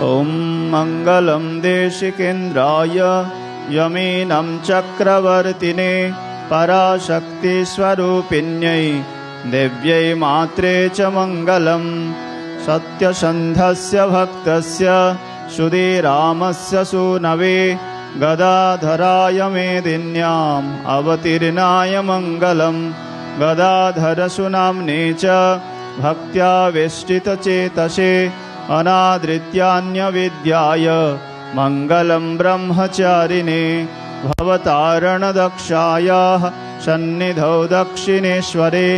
ॐ मङ्गलं देशिकेन्द्राय यमीनं चक्रवर्तिने पराशक्तिस्वरूपिण्यै देव्यै मात्रे च मङ्गलम्। सत्यसन्धस्य भक्तस्य सुधीरामस्य सूनवे गदाधराय मेदिन्याम् अवतीर्णाय मङ्गलम्। गदाधरसुनाम्ने च भक्त्या वेष्टितचेतसे अनादृत्यान्यविद्याय मङ्गलं ब्रह्मचारिणे। भवतारणदक्षायाः सन्निधौ दक्षिणेश्वरे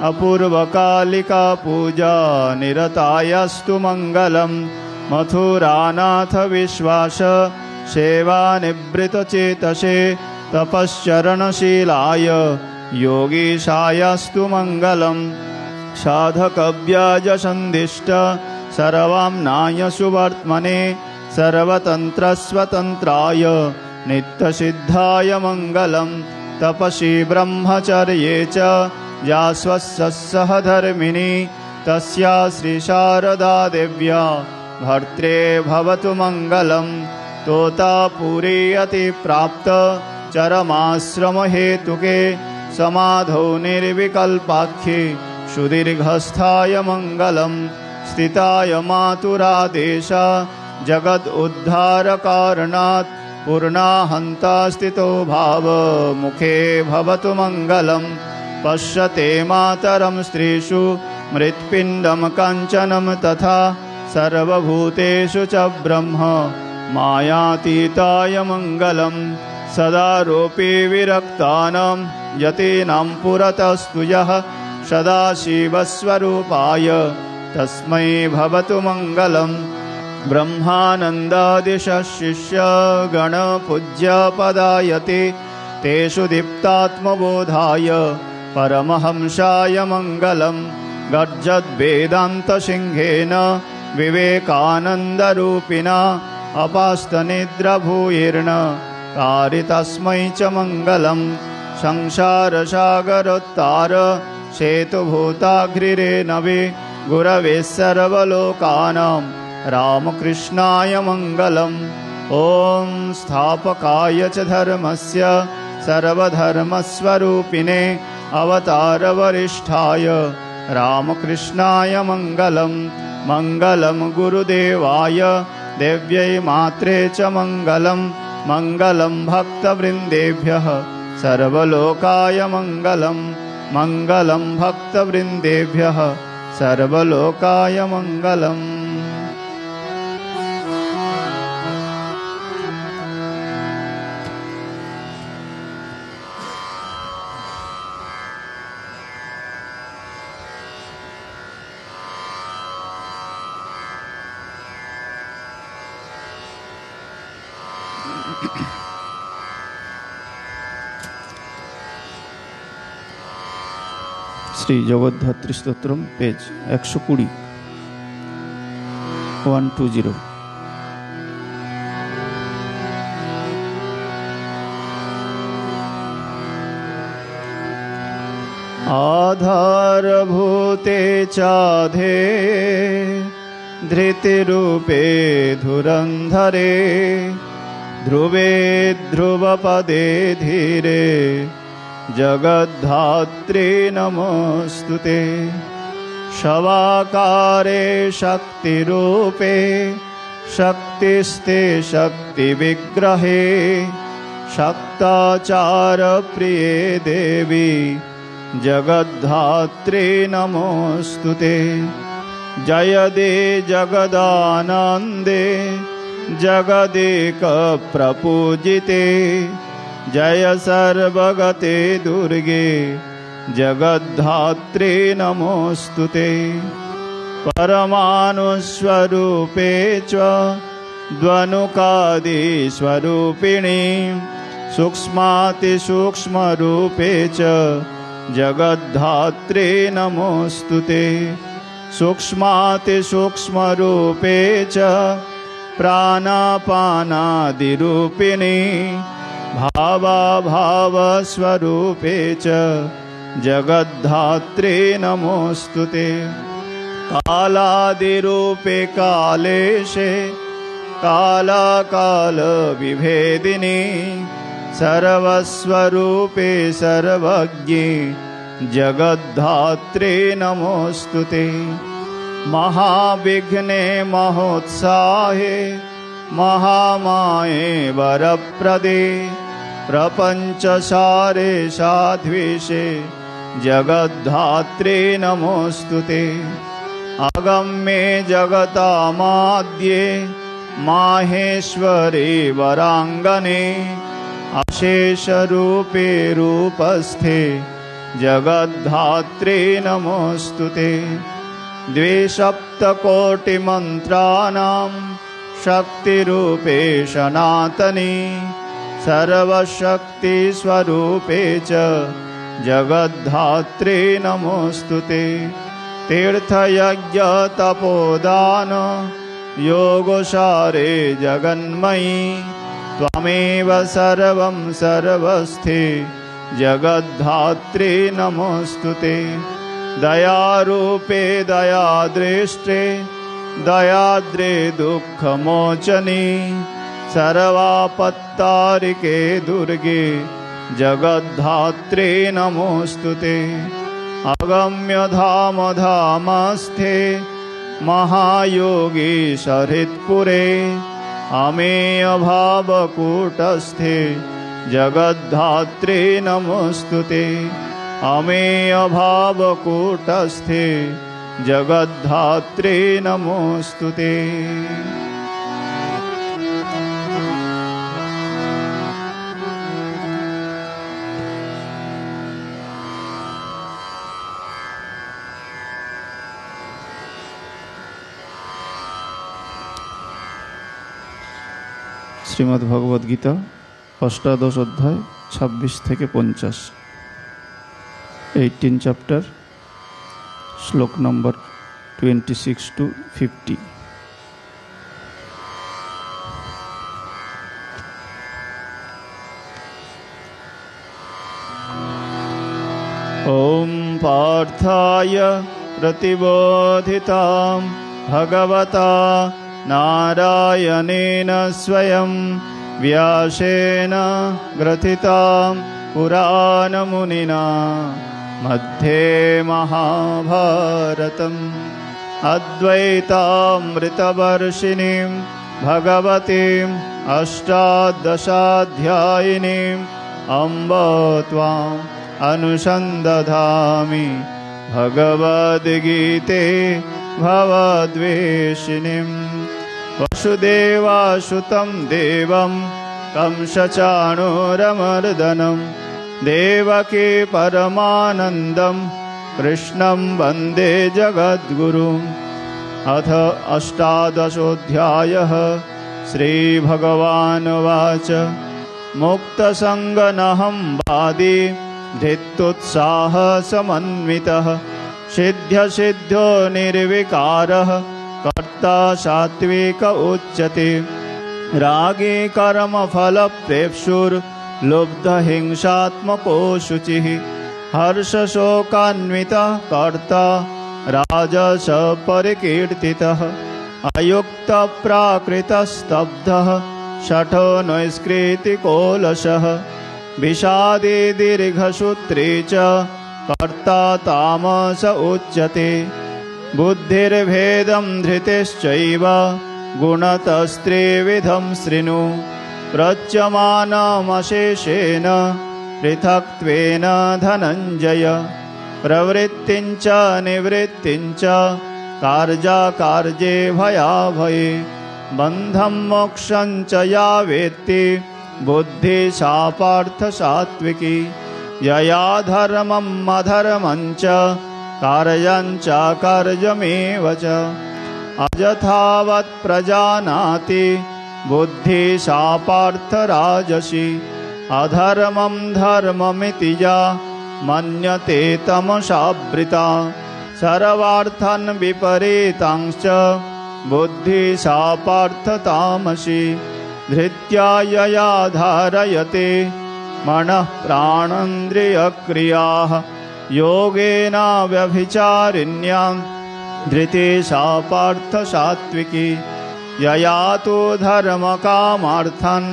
अपूर्वकालिका पूजा निरतायास्तु मङ्गलम्। मथुरानाथ विश्वास सेवानिवृतचेतसे तपश्चरणशीलाय योगीशायास्तु मङ्गलम्। साधकव्याजसन्दिष्ट सर्वाम्नाय सुवर्त्मने सर्वतन्त्रस्वतन्त्राय नित्यसिद्धाय मङ्गलम्। तपसि ब्रह्मचर्ये च या स्वस्सह धर्मिणी तस्या श्रीशारदा देव्या भर्त्रे भवतु मङ्गलम्। तोतापुरी अतिप्राप्त चरमाश्रमहेतुके समाधौ निर्विकल्पाख्ये सुदीर्घस्थाय मङ्गलम्। स्थिताय मातुरादेश जगदुद्धारकारणात् पूर्णाहन्ता स्थितो भाव मुखे भवतु मङ्गलम्। पश्यते मातरं स्त्रीषु मृत्पिण्डं काञ्चनं तथा सर्वभूतेषु च ब्रह्म मायातीताय मङ्गलम्। सदा रोपे विरक्तानां यतीनां पुरतस्तु यः सदाशिवस्वरूपाय तस्मै भवतु मङ्गलम्। ब्रह्मानन्दादिशिष्य गणपूज्यपदायते तेषु दीप्तात्मबोधाय परमहंसाय मङ्गलम्। गर्जद्वेदान्तसिंहेन विवेकानन्दरूपिणा अपास्तनिद्राभूयिर्न कारितस्मै च मङ्गलम्। संसारसागरोत्तार सेतुभूताग्रिरे नवे गुरवे सर्वलोकानां रामकृष्णाय मङ्गलम्। ॐ स्थापकाय च धर्मस्य सर्वधर्मस्वरूपिणे अवतारवरिष्ठाय रामकृष्णाय मङ्गलम्। मङ्गलं गुरुदेवाय देव्यै मात्रे च मङ्गलम्। मङ्गलं भक्तवृन्देभ्यः सर्वलोकाय मङ्गलम्। मङ्गलं भक्तवृन्देभ्यः सर्वलोकाय मङ्गलम्। श्री जगद्धात्री स्तोत्रम पेज 120 120। आधारभूते चाधे धृतिरूपे धुरन्धरे ध्रुवे ध्रुवपदे धीरे जगद्धात्री नमोस्तुते। शवाकारे शक्तिरूपे शक्तिस्ते शक्तिविग्रहे शक्ताचारप्रिये देवी जगद्धात्री नमोस्तुते। जयदे जगदानन्दे जगदेकप्रपूजिते जय सर्वगते दुर्गे जगद्धात्री नमोस्तुते। परमाणुस्वरूपे च द्वनुकादिस्वरूपिणी सूक्ष्मातिसूक्ष्मरूपे च जगद्धात्री नमोस्तुते। सूक्ष्मातिसूक्ष्मरूपे च प्राणापानादिरूपिणी भावाभावस्वरूपे च जगद्धात्री नमोस्तुते। कालादिरूपे कालेशे कालाकालविभेदिनी सर्वस्वरूपे सर्वज्ञे जगद्धात्रे नमोऽस्तुते। महाविघ्ने महोत्साहे महामाये वरप्रदे प्रपञ्चसारे साध्वीशे जगद्धात्रे नमोऽस्तुते। अगम्ये जगतामाद्ये माहेश्वरे वराङ्गने अशेषरूपे रूपस्थे जगद्धात्रे नमोऽस्तुते। द्विसप्तकोटिमन्त्राणां शक्तिरूपे सनातनी सर्वशक्तिस्वरूपे च जगद्धात्रे नमोऽस्तुते। तीर्थयज्ञतपोदान योगसारे जगन्मयी त्वमेव सर्वं सर्वस्थे जगद्धात्रे नमोऽस्तुते। दयारूपे दयादृष्टे दयाद्रे दुःखमोचनी सर्वापत्तारिके दुर्गे जगद्धात्रे नमोऽस्तुते। अगम्यधाम धामस्थे महायोगी सरित्पुरे अमेयभावकूटस्थे जगद्धात्रे नमोऽस्तुते। अमेयभावकूटस्थे जगद्धात्रे नमोऽस्तुते। শ্রীমদ্ ভগবদ গীতা অষ্টাদশ অধ্যায় 26 থেকে 50, 18 চ্যাপ্টার, শ্লোক নম্বর 26 to 50। ॐ पार्थाय प्रतिबोधितां भगवता नारायणेन स्वयं व्यासेन ग्रथितां पुराणमुनिना मध्ये महाभारतम् अद्वैतामृतवर्षिणीं भगवतीम् अष्टादशाध्यायिनीम् अम्ब त्वाम् अनुसन्दधामि भगवद्गीते भवद्वेषिणीम्। वसुदेवासुतं देवं कंसचाणूरमर्दनं देवकी परमानन्दं कृष्णं वन्दे जगद्गुरुम्। अथ अष्टादशोऽध्यायः। श्रीभगवानुवाच मुक्तसङ्गनहं वादी धृत्युत्साहसमन्वितः सिद्ध्यसिद्ध्यो निर्विकारः कर्ता सात्विक उच्यते। रागी कर्मफलप्रेप्सुर्लुब्धहिंसात्मको शुचिः हर्षशोकान्वितः कर्ता राजस परिकीर्तितः अयुक्तप्राकृतस्तब्धः शठो नैष्कृतिकोलशः विषादी दीर्घसूत्री च कर्ता तामस उच्यते। बुद्धिर्भेदं धृतिश्चैव गुणतस्त्रिविधं शृणु प्रच्यमानमशेषेण पृथक्त्वेन धनञ्जय। प्रवृत्तिं च निवृत्तिं च कार्याकार्ये भयाभये बन्धं मोक्षं च या वेत्ति बुद्धि सा पार्थ सात्विकी। यया धर्मम् अधर्मं च कार्यं च कार्यमेव च अयथावत् प्रजानाति बुद्धि सा पार्थ राजसी। अधर्मं धर्ममिति या मन्यते तमसावृता सर्वार्थान् विपरीतांश्च बुद्धि सा पार्थ तामसी। धृत्या यया धारयते मनः प्राणेन्द्रियक्रियाः योगेन व्यभिचारिण्यां धृते सा पार्थ सात्विकी। यया तु धर्मकामार्थं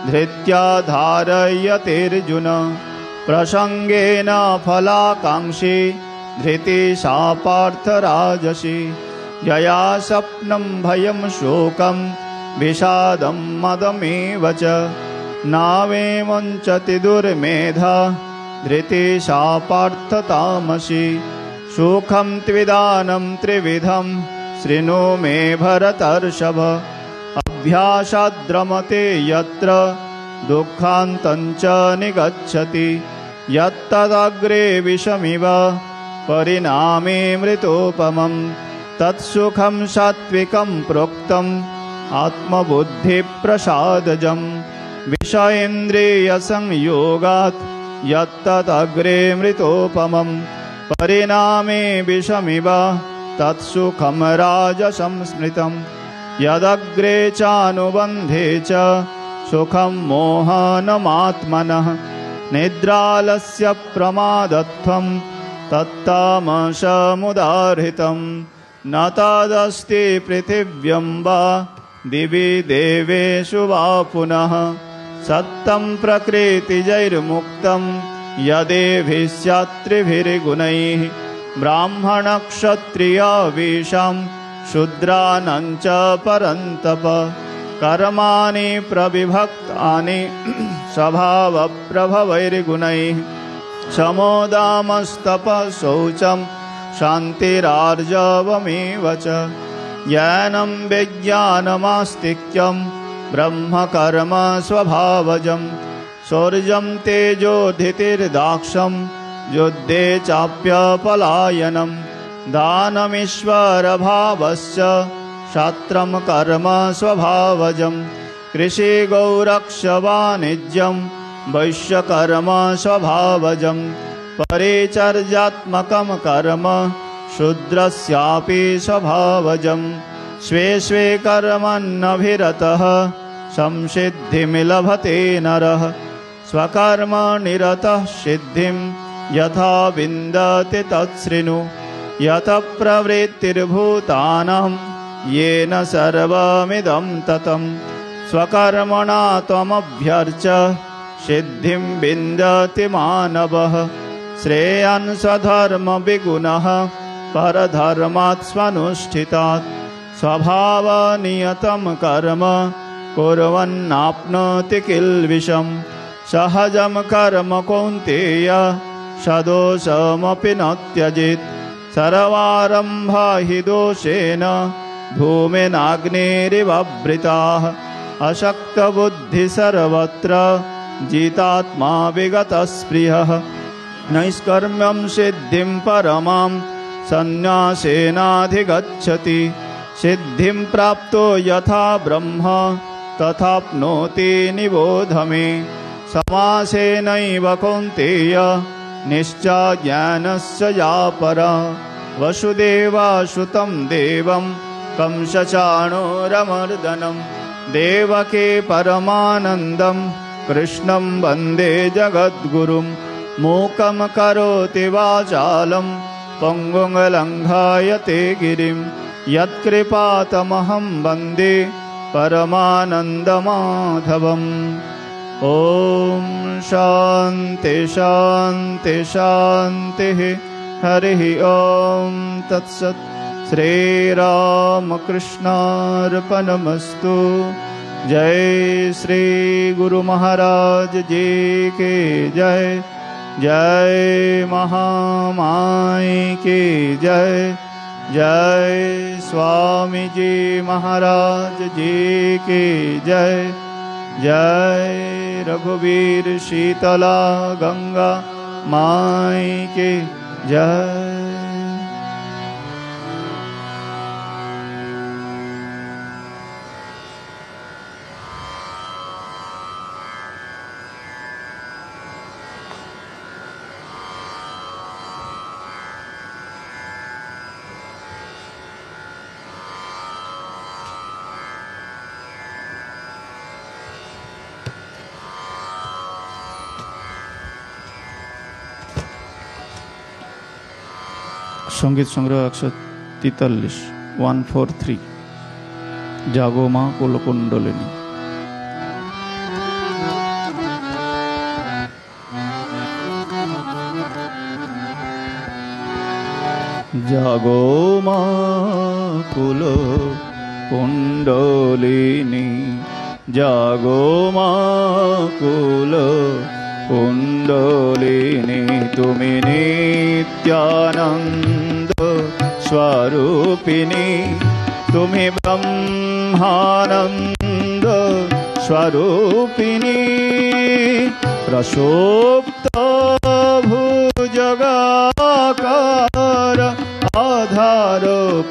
धृत्या धारयतेऽर्जुन प्रसंगेन फलाकांक्षी धृति सा पार्थराजसी यया स्वप्नं भयं शोकं विषादं मदमेव च नावेमुञ्चति दुर्मेधा धृति सा पार्थतामसी सुखं त्विदानं त्रिविधं शृणु मे भरतर्षभ अभ्यासाद्रमते यत्र दुःखान्तं च निगच्छति यत्तदग्रे विषमिव परिणामे मृतोपमं तत्सुखं सात्विकं प्रोक्तम् आत्मबुद्धिप्रसादजं विषयेन्द्रियसंयोगात् यत्तदग्रे मृतोपमं परिणामे विषमिव तत्सुखं राजसं स्मृतं यदग्रे चानुबन्धे च सुखं मोहनमात्मनः निद्रालस्य प्रमादत्वं तत्तामसमुदाहृतं न तदस्ति पृथिव्यं वा दिवि देवेषु वा पुनः सत्तं प्रकृतिजैर्मुक्तं यदेभिः स्यात् त्रिभिर्गुणैः ब्राह्मणक्षत्रियवेषां शूद्राणां च परन्तप कर्माणि प्रविभक्तानि स्वभावप्रभवैर्गुणैः समोदामस्तपः शौचं शान्तिरार्जवमेव च ज्ञानं विज्ञानमास्तिक्यं ब्रह्मकर्म स्वभावजं शौर्यं तेजोधृतिर्दाक्षं युद्धे चाप्यपलायनं दानमीश्वरभावस्य क्षात्रं कर्म स्वभावजं कृषिगौरक्षवाणिज्यं वैश्यकर्म स्वभावजं परिचर्यात्मकं कर्म शूद्रस्यापि स्वभावजं स्वे स्वे कर्मण्यभिरतः संसिद्धिं नरः स्वकर्मनिरतः सिद्धिं यथा विन्दति तच्छृणु यतः प्रवृत्तिर्भूतानां येन सर्वमिदं ततं स्वकर्मणा त्वमभ्यर्च्य सिद्धिं विन्दति मानवः श्रेयान् स्वधर्मविगुणः परधर्मात् स्वनुष्ठितात् स्वभावनियतं कर्म कुर्वन्नाप्नोति किल्बिषं सहजं कर्म कौन्तेय सदोषमपि न त्यजेत् सर्वारम्भा हि दोषेण धूमेनाग्निरिवावृताः अशक्तबुद्धिः सर्वत्र जितात्मा विगतस्पृहः नैष्कर्म्यं सिद्धिं परमां सन्न्यासेनाधिगच्छति सिद्धिं प्राप्तो यथा ब्रह्म तथाप्नोति निबोध मे समासेनैव कौन्तेय निश्चयज्ञानस्य या परा वसुदेवासुतं देवं कंसचाणूरमर्दनं देवके परमानन्दं कृष्णं वन्दे जगद्गुरुं मूकं करोति वाचालं पङ्गुं लङ्घयते गिरिं यत्कृपातमहं वन्दे परमानन्दमाधवम् ॐ शान्ति शान्ति शान्तिः हरिः ॐ तत्सत् श्रीरामकृष्णार्पणमस्तु जय श्री गुरु महाराज जी के जय जय महामाई की जय जय स्वामी जी महाराज जी की जय जय रघुवीर शीतला गंगा माई की जय। संगीत संग्रह 143 143 জাগো মা কুলকুণ্ডলিনী। জাগো মা কুলকুণ্ডলিনী, জাগো মা কুলকুণ্ডলিনী, তুমি নিত্যানন্দ স্বরূপিণী, তুমি ব্রহ্মানন্দ স্বরূপিণী, প্রসুপ্ত ভুজগাকার আধার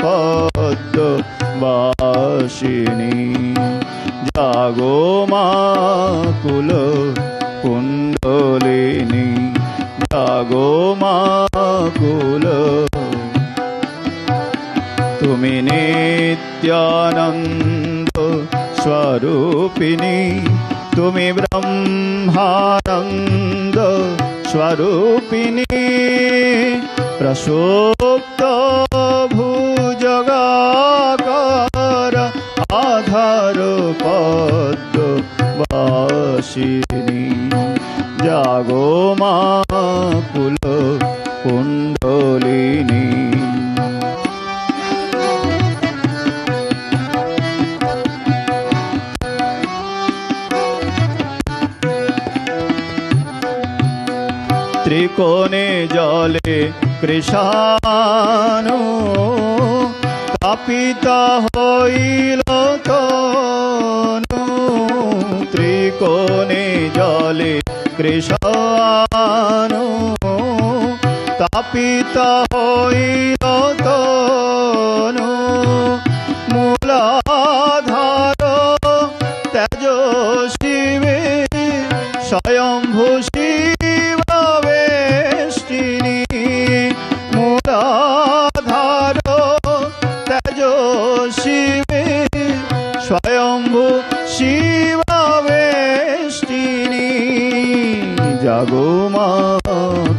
পদ্ম বাসিনী, জাগো মা কুলকুণ্ডলিনী, জাগো মা তুমি নিত্যানন্দ স্বরূপিণী, তুমি ব্রহ্মানন্দ স্বরূপিণী, প্রসুপ্ত ভুজগাকার আধার পদ্ম বাসিনী, জাগো মা কুলকুণ্ডলিনী। ত্রিকোণে জলে কৃষাণু তাপিতা হইল তনু, ত্রিকোণে জলে কৃষাণু তাপিতা হইল তনু, মূলাধার তেজস্বী স্বয়ম্ভু শিবাবেষ্টিনী, মূলাধার তেজস্বী স্বয়ম্ভু শিবাবেষ্টিনী, জাগো মা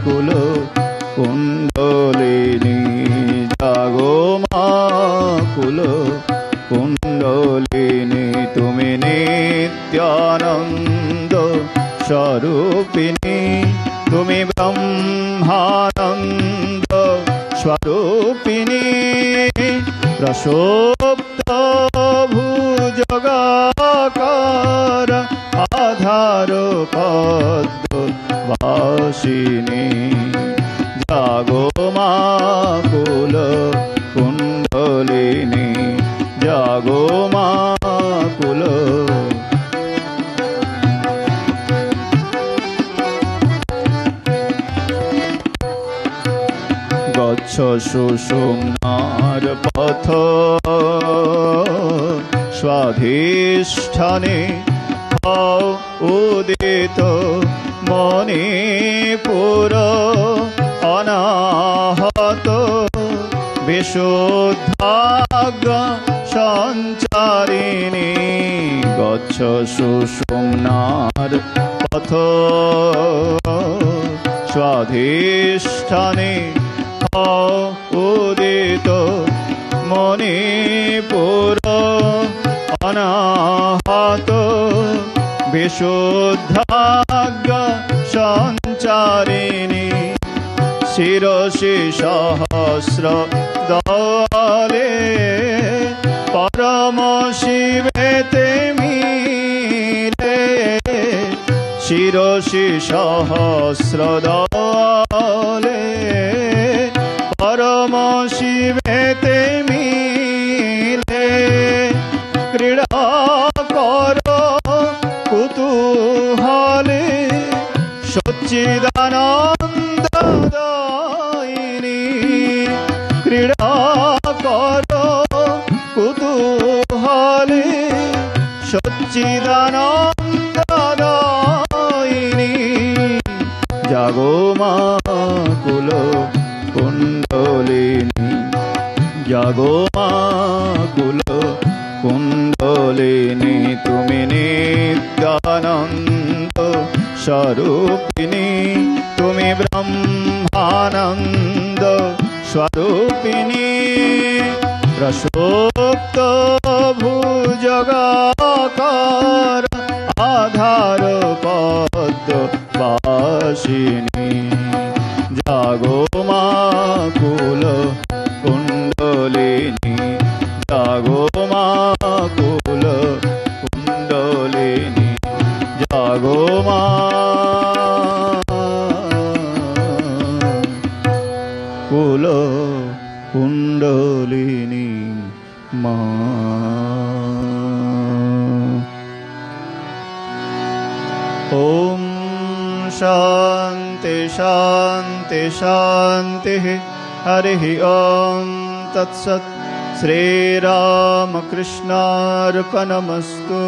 কুলকুণ্ডলিনী, জাগো মা কুলকুণ্ডলিনী, তুমি নিত্যানন্দ স্বরূপিণী, তুমি ব্রহ্মানন্দ স্বরূপিণী, প্রসুপ্ত ভুজগাকার আধার পদ্ম বাসিনী, জাগো মা কুলকুণ্ডলিনী, জাগো মা গচ্ছ সুষুম্নার পথ স্বাধিষ্ঠানে হও উদিত, মণিপুর অনাহত বিশুদ্ধাজ্ঞ সঞ্চারিণী, গচ্ছ সুষুম্নার পথ স্বাধিষ্ঠানে হও উদিত, মণিপুর অনাহত বিশুদ্ধাজ্ঞ সঞ্চারিণী, শিরসি সহস্র দলে পরম শিবেতে মিলে, শিরসি সহস্র দলে পরম শিবেতে মিলে, ক্রীড়া কর কুতূহলে সচ্চিদানন্দদায়িনী, ক্রীড়া কর কুতূহলে সচ্চিদানন্দদায়িনী, জাগো মা কুলকুণ্ডলিনী, জাগো মা কুলকুণ্ডলিনী, তপ্ত ভুজগাকার আধার পদ্ম বাসিনী জাগো মা কুল কুণ্ডলিনী জাগো মা কুল কুণ্ডলিনী জাগো মা কুল কুণ্ডলিনী মা। ওম শান্তি শান্তি শান্তি হরি ওম তৎসৎ। শ্রীরামকৃষ্ণার্পণমস্তু।